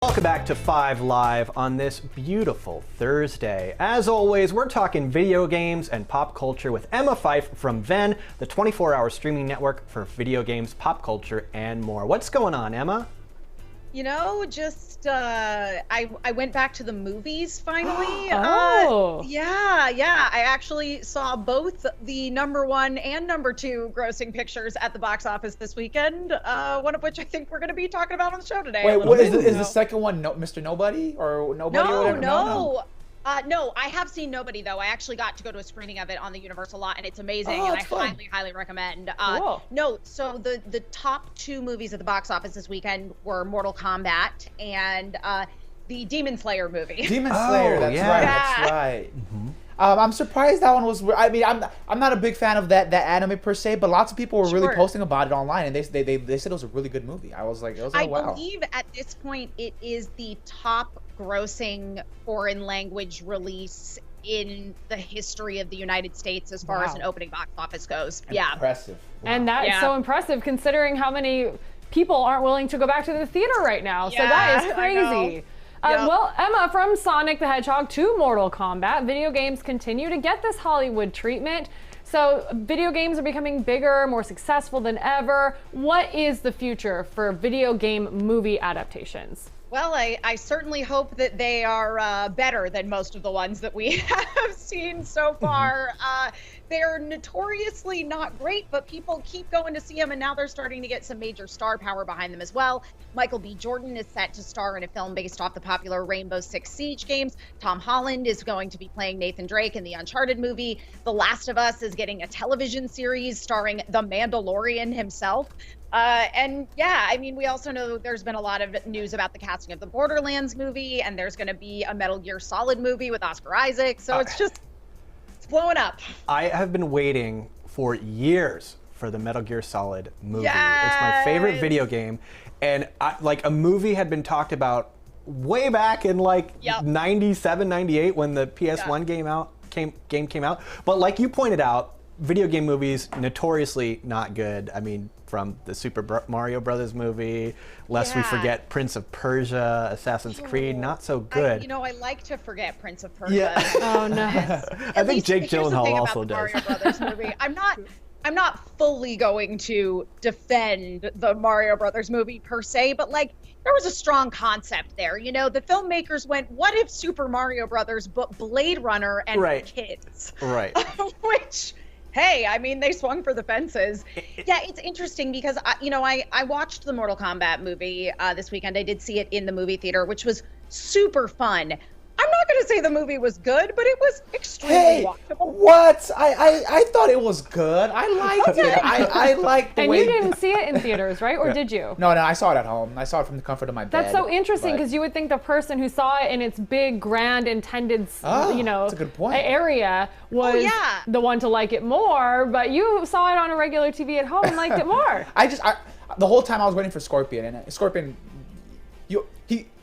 Welcome back to 5 Live on this beautiful Thursday. As always, we're talking video games and pop culture with Emma Fyffe from Venn, the 24-hour streaming network for video games, pop culture, and more. What's going on, Emma? You know, just I went back to the movies finally. Yeah. I actually saw both the #1 and #2 grossing pictures at the box office this weekend. One of which I think we're going to be talking about on the show today. Wait, what is the second one? Mr. Nobody or Nobody? No, or whatever? no. No, I have seen Nobody, though. I actually got to go to a screening of it on the Universal lot, and it's amazing, and I highly recommend. Cool. No, so the top 2 movies at the box office this weekend were Mortal Kombat and the Demon Slayer movie. Demon Slayer, that's right. That's right. Mm-hmm. I'm surprised that one was. I mean, I'm not a big fan of that anime per se, but lots of people were really posting about it online, and they said it was a really good movie. I was like, wow. I believe at this point it is the top grossing foreign language release in the history of the United States as far as an opening box office goes. Impressive. Wow. And that is so impressive considering how many people aren't willing to go back to the theater right now. So that is crazy. Well, Emma, from Sonic the Hedgehog to Mortal Kombat, video games continue to get this Hollywood treatment. So video games are becoming bigger, more successful than ever. What is the future for video game movie adaptations? Well, I certainly hope that they are better than most of the ones that we have seen so far. They're notoriously not great, but people keep going to see them, and now they're starting to get some major star power behind them as well. Michael B. Jordan is set to star in a film based off the popular Rainbow Six Siege games. Tom Holland is going to be playing Nathan Drake in the Uncharted movie. The Last of Us is getting a television series starring the Mandalorian himself. And yeah, I mean, we also know there's been a lot of news about the casting of the Borderlands movie, and there's going to be a Metal Gear Solid movie with Oscar Isaac. So it's blowing up. I have been waiting for years for the Metal Gear Solid movie. It's my favorite video game. And a movie had been talked about way back in 97, 98 when the PS1 game came out. But like you pointed out, video game movies notoriously not good. I mean, from the Super Mario Brothers movie, lest we forget Prince of Persia, Assassin's Creed, not so good. I like to forget Prince of Persia. Yeah. Oh no. I think Jake Gyllenhaal also does. Mario Brothers movie. I'm not fully going to defend the Mario Brothers movie per se, but there was a strong concept there. You know, the filmmakers went, what if Super Mario Brothers but Blade Runner and kids? Right. Which, hey, I mean, they swung for the fences. Yeah, it's interesting because, I watched the Mortal Kombat movie this weekend. I did see it in the movie theater, which was super fun. I'm not going to say the movie was good, but it was extremely watchable. What? I thought it was good. I liked it. I liked the way... And you didn't see it in theaters, right? Or did you? No, I saw it at home. I saw it from the comfort of my bed. That's so interesting because you would think the person who saw it in its big, grand, intended, that's a good point. area was the one to like it more, but you saw it on a regular TV at home and liked it more. The whole time I was waiting for Scorpion, and Scorpion,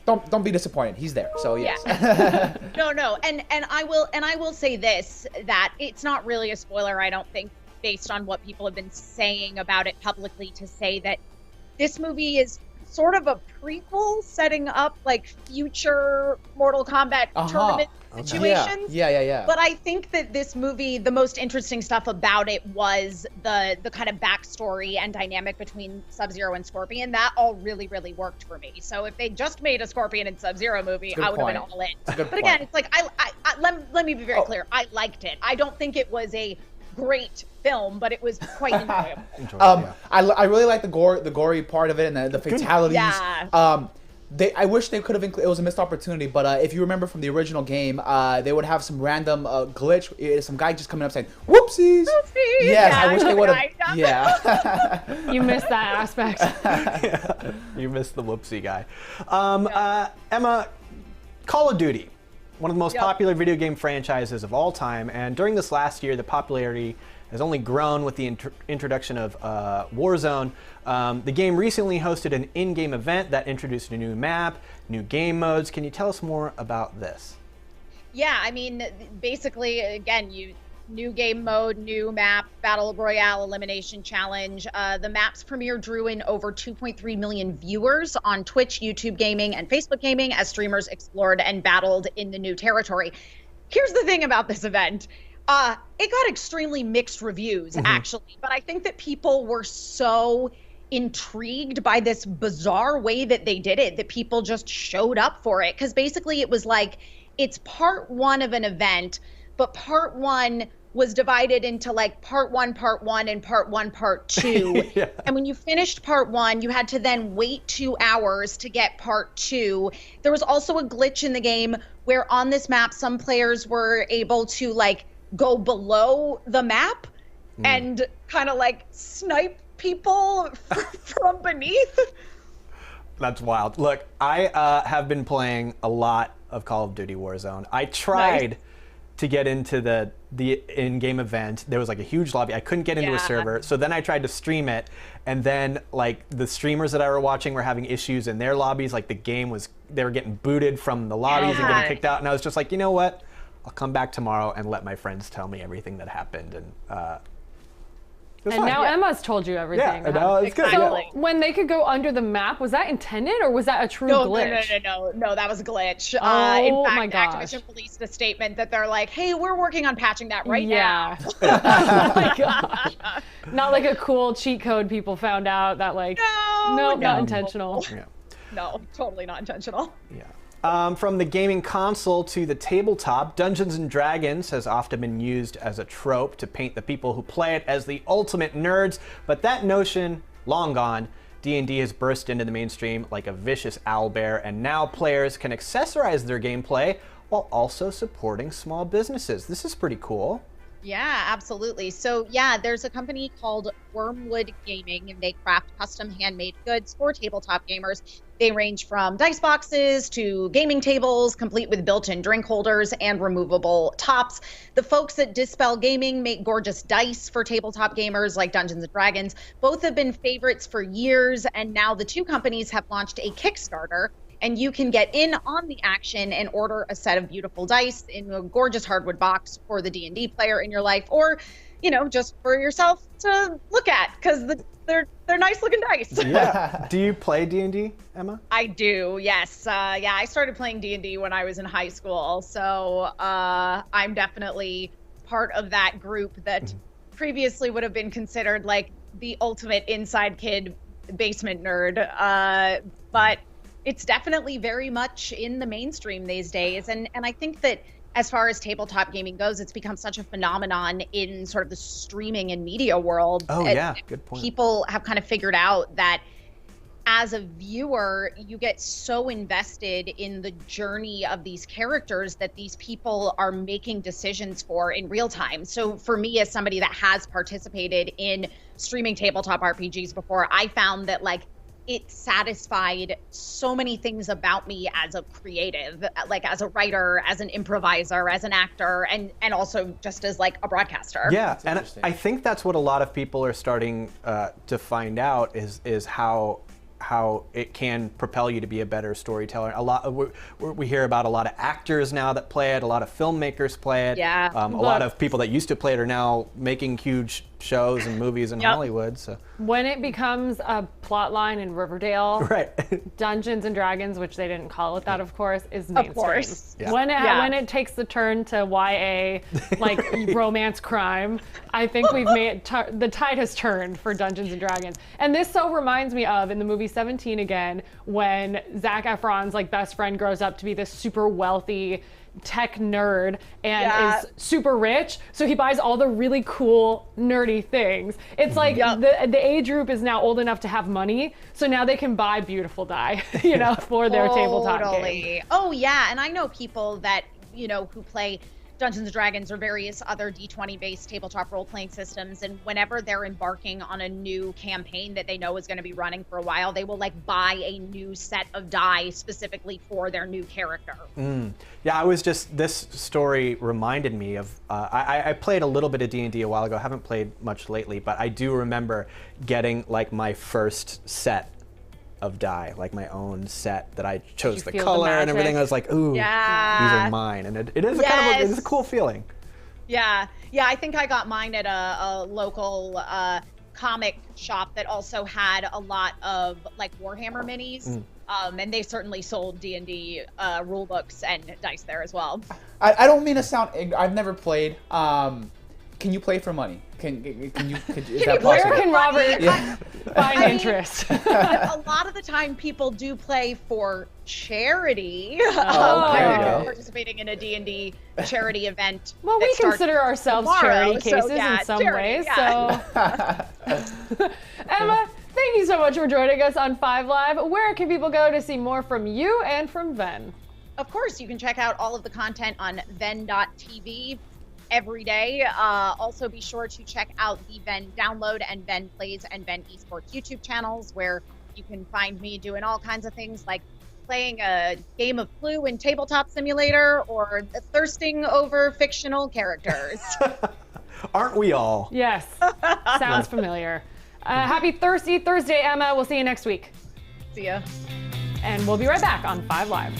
Don't be disappointed. He's there. So yes. Yeah. No. And I will say this, that it's not really a spoiler, I don't think, based on what people have been saying about it publicly, to say that this movie is sort of a prequel setting up future Mortal Kombat tournament situations. Yeah. But I think that this movie, the most interesting stuff about it was the kind of backstory and dynamic between Sub-Zero and Scorpion. That all really, really worked for me. So if they just made a Scorpion and Sub-Zero movie, I would have been all in. But again, it's let me be very clear. I liked it. I don't think it was a great film, but it was quite enjoyable. I really like the gory part of it and the fatalities. Yeah. I wish they could have included. It was a missed opportunity, but if you remember from the original game, they would have some random glitch. Some guy just coming up saying "Whoopsies." Yes, I wish they would have. Yeah. You missed that aspect. You missed the whoopsie guy. Emma, Call of Duty, one of the most popular video game franchises of all time, and during this last year, the popularity has only grown with the introduction of Warzone. The game recently hosted an in-game event that introduced a new map, new game modes. Can you tell us more about this? Yeah, I mean, basically, again, New game mode, new map, Battle Royale Elimination Challenge. The map's premiere drew in over 2.3 million viewers on Twitch, YouTube Gaming, and Facebook Gaming as streamers explored and battled in the new territory. Here's the thing about this event. It got extremely mixed reviews, actually, but I think that people were so intrigued by this bizarre way that they did it, that people just showed up for it. Because basically it was like, it's part one of an event, but part one was divided into like part one, and part one, part two. Yeah. And when you finished part one, you had to then wait 2 hours to get part two. There was also a glitch in the game where on this map, some players were able to like go below the map and kind of like snipe people from beneath. That's wild. Look, I have been playing a lot of Call of Duty Warzone. I tried to get into the in-game event. There was like a huge lobby. I couldn't get into a server. So then I tried to stream it, and then like the streamers that I were watching were having issues in their lobbies. Like the game was, they were getting booted from the lobbies and getting kicked out. And I was just like, you know what? I'll come back tomorrow and let my friends tell me everything that happened. And now Emma's told you everything. Yeah, no, it's good. So when they could go under the map, was that intended or was that a true glitch? No, that was a glitch. Oh, in fact, my gosh. Activision released a statement that they're like, hey, we're working on patching that right now. Oh my gosh. Not like a cool cheat code people found out that like, no, not intentional. Yeah. No, totally not intentional. Yeah. From the gaming console to the tabletop, Dungeons & Dragons has often been used as a trope to paint the people who play it as the ultimate nerds, but that notion, long gone. D&D has burst into the mainstream like a vicious owlbear, and now players can accessorize their gameplay while also supporting small businesses. This is pretty cool. Yeah, absolutely. So yeah, there's a company called Wormwood Gaming, and they craft custom handmade goods for tabletop gamers. They range from dice boxes to gaming tables, complete with built-in drink holders and removable tops. The folks at Dispel Gaming make gorgeous dice for tabletop gamers like Dungeons & Dragons. Both have been favorites for years, and now the two companies have launched a Kickstarter, and you can get in on the action and order a set of beautiful dice in a gorgeous hardwood box for the D&D player in your life, or, you know, just for yourself to look at, because they're nice looking dice. Yeah. Do you play D&D, Emma? I do, yes. Yeah, I started playing D&D when I was in high school, so I'm definitely part of that group that previously would have been considered like the ultimate inside kid basement nerd, but it's definitely very much in the mainstream these days. And I think that as far as tabletop gaming goes, it's become such a phenomenon in sort of the streaming and media world. Oh, yeah, good point. People have kind of figured out that as a viewer, you get so invested in the journey of these characters that these people are making decisions for in real time. So for me, as somebody that has participated in streaming tabletop RPGs before, I found that like it satisfied so many things about me as a creative, like as a writer, as an improviser, as an actor, and also just as like a broadcaster. Yeah, and I think that's what a lot of people are starting to find out is how it can propel you to be a better storyteller. We hear about a lot of actors now that play it, a lot of filmmakers play it. Yeah. A lot of people that used to play it are now making huge shows and movies in Hollywood. So when it becomes a plot line in Riverdale, right. Dungeons and Dragons, which they didn't call it that, of course, is mainstream. Of course. Yeah. When it takes the turn to YA, like romance crime, I think we've made the tide has turned for Dungeons and Dragons. And this so reminds me of in the movie 17 again, when Zac Efron's like best friend grows up to be this super wealthy tech nerd and is super rich, so he buys all the really cool nerdy things. It's like the age group is now old enough to have money, so now they can buy beautiful dye, for their tabletop game. Oh yeah, and I know people that who play Dungeons & Dragons or various other D20 based tabletop role-playing systems, and whenever they're embarking on a new campaign that they know is going to be running for a while, they will like buy a new set of die specifically for their new character. Yeah, this story reminded me of, I played a little bit of D&D a while ago, haven't played much lately, but I do remember getting like my first set of die, like my own set that I chose the color and everything. I was like, ooh, these are mine. And it is it's a cool feeling. Yeah, I think I got mine at a local comic shop that also had a lot of like Warhammer minis. And they certainly sold D&D rule books and dice there as well. I don't mean to sound I've never played. Can you play for money? Is that possible? Where can Robert find interest? A lot of the time people do play for charity. Participating in a D&D charity event. Well, we consider ourselves charity cases in some ways. So, Emma, thank you so much for joining us on 5 Live. Where can people go to see more from you and from Venn? Of course, you can check out all of the content on Venn.tv every day. Also, be sure to check out the Venn Download and Venn Plays and Venn Esports YouTube channels, where you can find me doing all kinds of things like playing a game of Clue in Tabletop Simulator or thirsting over fictional characters. Aren't we all? Yes. Sounds familiar. Happy Thirsty Thursday, Emma. We'll see you next week. See ya. And we'll be right back on 5 Live.